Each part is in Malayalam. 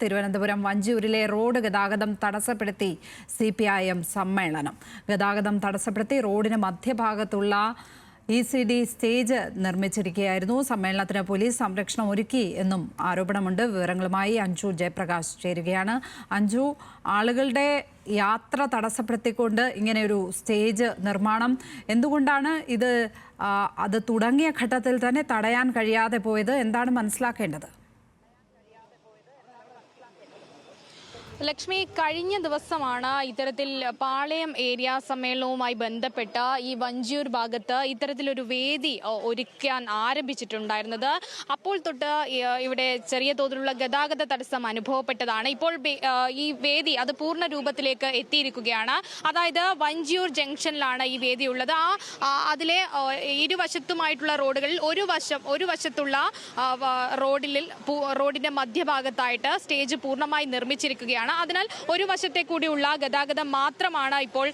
തിരുവനന്തപുരം വഞ്ചിയൂരിലെ റോഡ് ഗതാഗതം തടസ്സപ്പെടുത്തി CPIM സമ്മേളനം. ഗതാഗതം തടസ്സപ്പെടുത്തി റോഡിന് മധ്യഭാഗത്തുള്ള ECD സ്റ്റേജ് നിർമ്മിച്ചിരിക്കുകയായിരുന്നു. സമ്മേളനത്തിന് പോലീസ് സംരക്ഷണം ഒരുക്കി എന്നും ആരോപണമുണ്ട്. വിവരങ്ങളുമായി അഞ്ജു ജയപ്രകാശ് ചേരുകയാണ്. അഞ്ജു, ആളുകളുടെ യാത്ര തടസ്സപ്പെടുത്തിക്കൊണ്ട് ഇങ്ങനെയൊരു സ്റ്റേജ് നിർമ്മാണം എന്തുകൊണ്ടാണ് അത് തുടങ്ങിയ ഘട്ടത്തിൽ തന്നെ തടയാൻ കഴിയാതെ പോയത്? എന്താണ് മനസ്സിലാക്കേണ്ടത്? ലക്ഷ്മി, കഴിഞ്ഞ ദിവസമാണ് ഇത്തരത്തിൽ പാളയം ഏരിയ സമ്മേളനവുമായി ബന്ധപ്പെട്ട ഈ വഞ്ചിയൂർ ഭാഗത്ത് ഇത്തരത്തിലൊരു വേദി ഒരുക്കാൻ ആരംഭിച്ചിട്ടുണ്ടായിരുന്നത്. അപ്പോൾ തൊട്ട് ഇവിടെ ചെറിയ തോതിലുള്ള ഗതാഗത തടസ്സം അനുഭവപ്പെട്ടതാണ്. ഇപ്പോൾ ഈ വേദി അത് പൂർണ്ണ രൂപത്തിലേക്ക് എത്തിയിരിക്കുകയാണ്. അതായത് വഞ്ചിയൂർ ജംഗ്ഷനിലാണ് ഈ വേദി ഉള്ളത്. അതിലെ ഇരുവശത്തുമായിട്ടുള്ള റോഡുകളിൽ ഒരു വശത്തുള്ള റോഡിന്റെ മധ്യഭാഗത്തായിട്ട് സ്റ്റേജ് പൂർണ്ണമായി നിർമ്മിച്ചിരിക്കുകയാണ്. അതിനാൽ ഒരു വശത്തെ കൂടിയുള്ള ഗതാഗതം മാത്രമാണ് ഇപ്പോൾ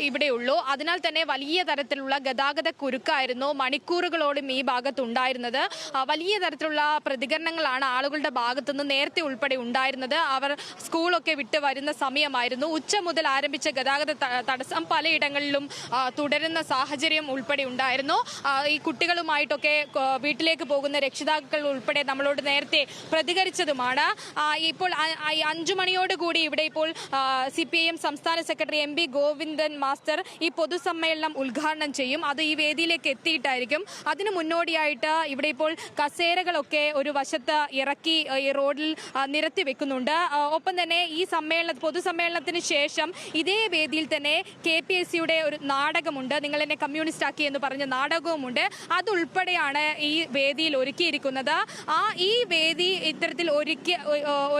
ഇവിടെയുള്ളൂ. അതിനാൽ തന്നെ വലിയ തരത്തിലുള്ള ഗതാഗത കുരുക്കായിരുന്നു മണിക്കൂറുകളോളം ഈ ഭാഗത്തുണ്ടായിരുന്നത്. വലിയ തരത്തിലുള്ള പ്രതികരണങ്ങളാണ് ആളുകളുടെ ഭാഗത്തുനിന്ന് നേരത്തെ ഉൾപ്പെടെ ഉണ്ടായിരുന്നത്. അവർ സ്കൂളൊക്കെ വിട്ട് വരുന്ന സമയമായിരുന്നു. ഉച്ച മുതൽ ആരംഭിച്ച ഗതാഗത തടസ്സം പലയിടങ്ങളിലും തുടരുന്ന സാഹചര്യം ഉൾപ്പെടെ ഉണ്ടായിരുന്നു. ഈ കുട്ടികളുമായിട്ടൊക്കെ വീട്ടിലേക്ക് പോകുന്ന രക്ഷിതാക്കൾ ഉൾപ്പെടെ നമ്മളോട് നേരത്തെ പ്രതികരിച്ചതുമാണ്. ഇപ്പോൾ 5 മണിയോടുകൂടി ഇവിടെ ഇപ്പോൾ CPIM സംസ്ഥാന സെക്രട്ടറി MB ഗോവിന്ദൻ മാസ്റ്റർ ഈ പൊതുസമ്മേളനം ഉദ്ഘാടനം ചെയ്യും. അത് ഈ വേദിയിലേക്ക് എത്തിയിട്ടായിരിക്കും. അതിനു മുന്നോടിയായിട്ട് ഇവിടെ ഇപ്പോൾ കസേരകളൊക്കെ ഒരു വശത്ത് ഇറക്കി ഈ റോഡിൽ നിരത്തി വെക്കുന്നുണ്ട്. ഒപ്പം തന്നെ ഈ പൊതുസമ്മേളനത്തിന് ശേഷം ഇതേ വേദിയിൽ തന്നെ KPSCയുടെ ഒരു നാടകമുണ്ട്, നിങ്ങൾ എന്നെ കമ്മ്യൂണിസ്റ്റ് ആക്കി എന്ന് പറഞ്ഞ നാടകവുമുണ്ട്. അതുൾപ്പെടെയാണ് ഈ വേദിയിൽ ഒരുക്കിയിരിക്കുന്നത്. ഈ വേദി ഇത്തരത്തിൽ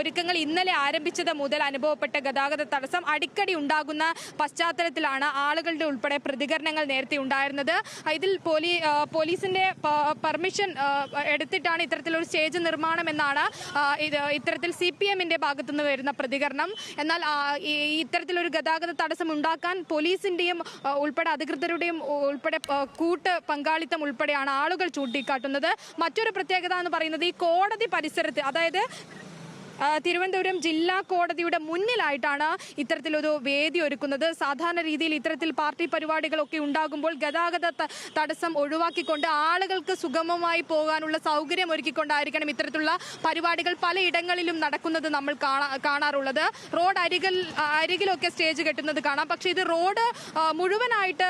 ഒരുക്കങ്ങൾ ഇന്നലെ ആരംഭിച്ചത് മുതൽ അനുഭവപ്പെട്ട ഗതാഗത തടസ്സം അടിക്കടി ഉണ്ടാകുന്ന പശ്ചാത്തലത്തിലാണ് ആളുകളുടെ ഉൾപ്പെടെ പ്രതികരണങ്ങൾ നേരത്തെ ഉണ്ടായിരുന്നത്. ഇതിൽ പോലീസിന്റെ പെർമിഷൻ എടുത്തിട്ടാണ് ഇത്തരത്തിലൊരു സ്റ്റേജ് നിർമ്മാണം എന്നാണ് ഇത്തരത്തിൽ CPIMന്റെ ഭാഗത്തുനിന്ന് വരുന്ന പ്രതികരണം. എന്നാൽ ഇത്തരത്തിലൊരു ഗതാഗത തടസ്സം ഉണ്ടാക്കാൻ പോലീസിന്റെയും ഉൾപ്പെടെ അധികൃതരുടെയും ഉൾപ്പെടെ കൂട്ട് പങ്കാളിത്തം ഉൾപ്പെടെയാണ് ആളുകൾ ചൂണ്ടിക്കാട്ടുന്നത്. മറ്റൊരു പ്രത്യേകത എന്ന് പറയുന്നത് ഈ കോടതി പരിസരത്ത്, അതായത് തിരുവനന്തപുരം ജില്ലാ കോടതിയുടെ മുന്നിലായിട്ടാണ് ഇത്തരത്തിലൊരു വേദി ഒരുക്കുന്നത്. സാധാരണ രീതിയിൽ ഇത്തരത്തിൽ പാർട്ടി പരിപാടികളൊക്കെ ഉണ്ടാകുമ്പോൾ ഗതാഗത തടസ്സം ഒഴിവാക്കിക്കൊണ്ട് ആളുകൾക്ക് സുഗമമായി പോകാനുള്ള സൗകര്യം ഒരുക്കിക്കൊണ്ടായിരിക്കണം ഇത്തരത്തിലുള്ള പരിപാടികൾ പലയിടങ്ങളിലും നടക്കുന്നത് നമ്മൾ കാണാറുള്ളത്. റോഡ് അരികിലൊക്കെ സ്റ്റേജ് കെട്ടുന്നത് കാണാം. പക്ഷേ ഇത് റോഡ് മുഴുവനായിട്ട്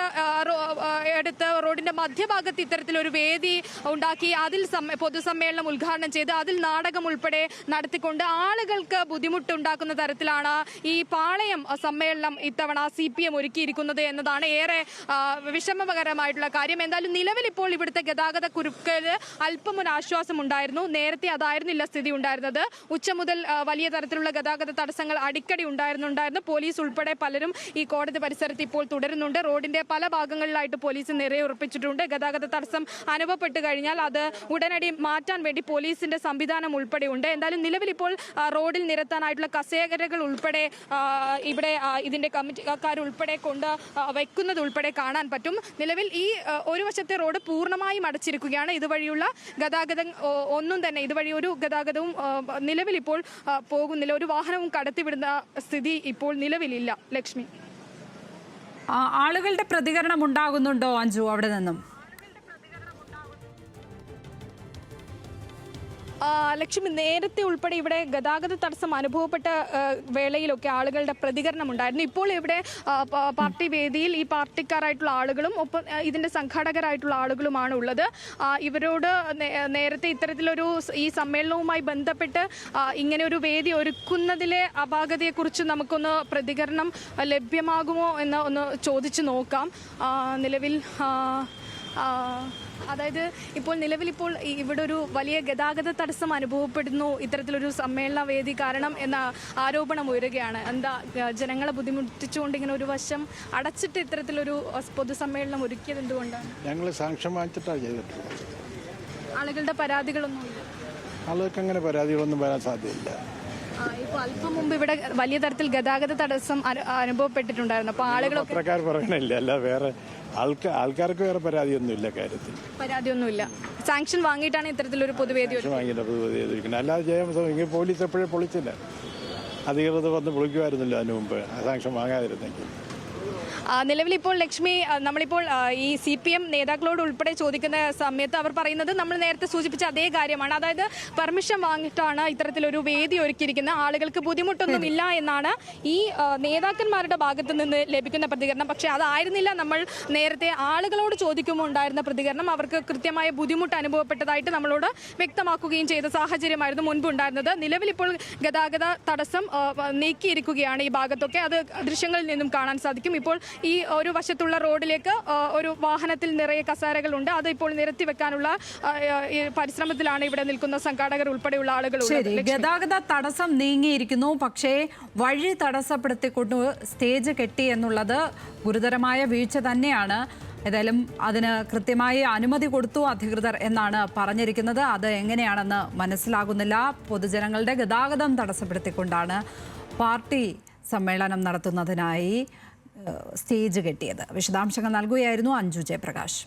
എടുത്ത് റോഡിന്റെ മധ്യഭാഗത്ത് ഇത്തരത്തിലൊരു വേദി ഉണ്ടാക്കി അതിൽ പൊതുസമ്മേളനം ഉദ്ഘാടനം ചെയ്ത് അതിൽ നാടകം ഉൾപ്പെടെ നടത്തിക്കൊണ്ട് ആളുകൾക്ക് ബുദ്ധിമുട്ടുണ്ടാക്കുന്ന തരത്തിലാണ് ഈ പാളയം സമ്മേളനം ഇത്തവണ CPIM ഒരുക്കിയിരിക്കുന്നത് എന്നതാണ് ഏറെ വിഷമകരമായിട്ടുള്ള കാര്യം. എന്തായാലും നിലവിൽ ഇപ്പോൾ ഇവിടുത്തെ ഗതാഗത കുരുക്കിൽ അല്പം ഒരു ആശ്വാസം ഉണ്ടായിരുന്നു. നേരത്തെ അതായിരുന്നില്ല സ്ഥിതി ഉണ്ടായിരുന്നത്. ഉച്ച മുതൽ വലിയ തരത്തിലുള്ള ഗതാഗത തടസ്സങ്ങൾ അടിക്കടി ഉണ്ടായിരുന്നു. പോലീസ് ഉൾപ്പെടെ പലരും ഈ കോടതി പരിസരത്ത് ഇപ്പോൾ തുടരുന്നുണ്ട്. റോഡിന്റെ പല ഭാഗങ്ങളിലായിട്ട് പോലീസ് നിറയൊറപ്പിച്ചിട്ടുണ്ട്. ഗതാഗത തടസ്സം അനുഭവപ്പെട്ടു കഴിഞ്ഞാൽ അത് ഉടനടി മാറ്റാൻ വേണ്ടി പോലീസിന്റെ സംവിധാനം ഉൾപ്പെടെ ഉണ്ട്. എന്തായാലും നിലവിൽ ഇപ്പോൾ റോഡിൽ നിരത്താനായിട്ടുള്ള കസേരകൾ ഉൾപ്പെടെ ഇവിടെ ഇതിന്റെ കമ്മിറ്റിക്കാർ ഉൾപ്പെടെ കൊണ്ട് വെക്കുന്നത് ഉൾപ്പെടെ കാണാൻ പറ്റും. നിലവിൽ ഈ ഒരു വശത്തെ റോഡ് പൂർണ്ണമായും അടച്ചിരിക്കുകയാണ്. ഇതുവഴിയുള്ള ഗതാഗതം ഇതുവഴി ഒരു ഗതാഗതവും നിലവിൽ ഇപ്പോൾ പോകുന്നില്ല. ഒരു വാഹനവും കടത്തിവിടുന്ന സ്ഥിതി ഇപ്പോൾ നിലവിലില്ല. ലക്ഷ്മി, ആളുകളുടെ പ്രതികരണം ഉണ്ടാകുന്നുണ്ടോ അഞ്ജു അവിടെ നിന്നും? ലക്ഷ്മി, നേരത്തെ ഉൾപ്പെടെ ഇവിടെ ഗതാഗത തടസ്സം അനുഭവപ്പെട്ട വേളയിലൊക്കെ ആളുകളുടെ പ്രതികരണം ഉണ്ടായിരുന്നു. ഇപ്പോൾ ഇവിടെ പാർട്ടി വേദിയിൽ ഈ പാർട്ടിക്കാരായിട്ടുള്ള ആളുകളും ഒപ്പം ഇതിന്റെ സംഘാടകരായിട്ടുള്ള ആളുകളുമാണ് ഉള്ളത്. ഇവരോട് നേരത്തെ ഇത്തരത്തിലൊരു ഈ സമ്മേളനവുമായി ബന്ധപ്പെട്ട് ഇങ്ങനെ ഒരു വേദി ഒരുക്കുന്നതിലെ അപാകതയെക്കുറിച്ച് നമുക്കൊന്ന് പ്രതികരണം ലഭ്യമാകുമോ എന്ന് ഒന്ന് ചോദിച്ചു നോക്കാം. നിലവിൽ അതായത് നിലവിൽ ഇവിടെ ഒരു വലിയ ഗതാഗത തടസ്സം അനുഭവപ്പെടുന്നു ഇത്തരത്തിലൊരു സമ്മേളന വേദി കാരണം എന്ന ആരോപണം ഉയരുകയാണ്. എന്താ ജനങ്ങളെ ബുദ്ധിമുട്ടിച്ചുകൊണ്ട് ഇങ്ങനെ ഒരു വശം അടച്ചിട്ട് ഇത്തരത്തിലൊരു പൊതുസമ്മേളനം ഒരുക്കിയത് എന്തുകൊണ്ടാണ്? ഞങ്ങൾ സാങ്ഷൻ വാങ്ങിച്ചിട്ടാണ് ചെയ്തിട്ടുള്ളത്. ആളുകളുടെ പരാതികളൊന്നുമില്ല. ആളുകൾക്ക് അങ്ങനെ പരാതികളൊന്നും വരാൻ സാധ്യതയില്ല. ഇപ്പോൾ അല്പം മുമ്പ് ഇവിടെ വലിയ തരത്തിൽ ഗതാഗത തടസ്സം അനുഭവപ്പെട്ടിട്ടുണ്ടായിരുന്നു. അപ്പോൾ ആളുകളൊക്കെ പത്രക്കാർ പറയണില്ല, അല്ല വേറെ ആൾക്കാർക്ക് വേറെ പരാതിയൊന്നുമില്ല കാര്യത്തിൽ. പരാതിയൊന്നുമില്ല. സാങ്ഷൻ വാങ്ങിയിട്ടാണ് ഇത്തരത്തിലൊരു പൊതുവേദി വാങ്ങിയിട്ട് പൊതുവേദിയിരിക്കുന്നത്. അല്ലാതെ ചെയ്യാൻ ഇങ്ങനെ പോലീസ് എപ്പോഴും പൊളിച്ചില്ല. അധികൃതർ വന്ന് വിളിക്കുമായിരുന്നില്ല അതിനു മുമ്പ് സാങ്ഷൻ വാങ്ങാതിരുന്നെങ്കിൽ. നിലവിൽ ഇപ്പോൾ ലക്ഷ്മി, നമ്മളിപ്പോൾ ഈ CPM നേതാക്കളോട് ഉൾപ്പെടെ ചോദിക്കുന്ന സമയത്ത് അവർ പറയുന്നത് നമ്മൾ നേരത്തെ സൂചിപ്പിച്ച അതേ കാര്യമാണ്. അതായത് പെർമിഷൻ വാങ്ങിയിട്ടാണ് ഇത്തരത്തിലൊരു വേദി ഒരുക്കിയിരിക്കുന്നത്, ആളുകൾക്ക് ബുദ്ധിമുട്ടൊന്നും ഇല്ല എന്നാണ് ഈ നേതാക്കന്മാരുടെ ഭാഗത്ത് നിന്ന് ലഭിക്കുന്ന പ്രതികരണം. പക്ഷേ അതായിരുന്നില്ല നമ്മൾ നേരത്തെ ആളുകളോട് ചോദിക്കുമ്പോൾ ഉണ്ടായിരുന്ന പ്രതികരണം. അവർക്ക് കൃത്യമായ ബുദ്ധിമുട്ട് അനുഭവപ്പെട്ടതായിട്ട് നമ്മളോട് വ്യക്തമാക്കുകയും ചെയ്ത സാഹചര്യമായിരുന്നു മുൻപ് ഉണ്ടായിരുന്നത്. നിലവിൽ ഇപ്പോൾ ഗതാഗത തടസ്സം നീക്കിയിരിക്കുകയാണ് ഈ ഭാഗത്തൊക്കെ. അത് ദൃശ്യങ്ങളിൽ നിന്നും കാണാൻ സാധിക്കും. ഇപ്പോൾ ഈ ഒരു വശത്തുള്ള റോഡിലേക്ക് ഒരു വാഹനത്തിൽ നിറയെ കസാരകളുണ്ട്. അത് ഇപ്പോൾ നിരത്തി വെക്കാനുള്ള പരിശ്രമത്തിലാണ് ഇവിടെ നിൽക്കുന്ന സംഘാടകർ ഉൾപ്പെടെയുള്ള ആളുകൾ. ശരി, ഗതാഗത തടസ്സം നീങ്ങിയിരിക്കുന്നു. പക്ഷേ വഴി തടസ്സപ്പെടുത്തിക്കൊണ്ട് സ്റ്റേജ് കെട്ടി എന്നുള്ളത് ഗുരുതരമായ വീഴ്ച തന്നെയാണ്. ഏതായാലും അതിന് കൃത്യമായി അനുമതി കൊടുത്തു അധികൃതർ എന്നാണ് പറഞ്ഞിരിക്കുന്നത്. അത് എങ്ങനെയാണെന്ന് മനസ്സിലാകുന്നില്ല. പൊതുജനങ്ങളുടെ ഗതാഗതം തടസ്സപ്പെടുത്തിക്കൊണ്ടാണ് പാർട്ടി സമ്മേളനം നടത്തുന്നതിനായി സ്റ്റേജ് കെട്ടിയത്. വിശദാംശങ്ങൾ നൽകുകയായിരുന്നു അഞ്ജു ജയപ്രകാശ്.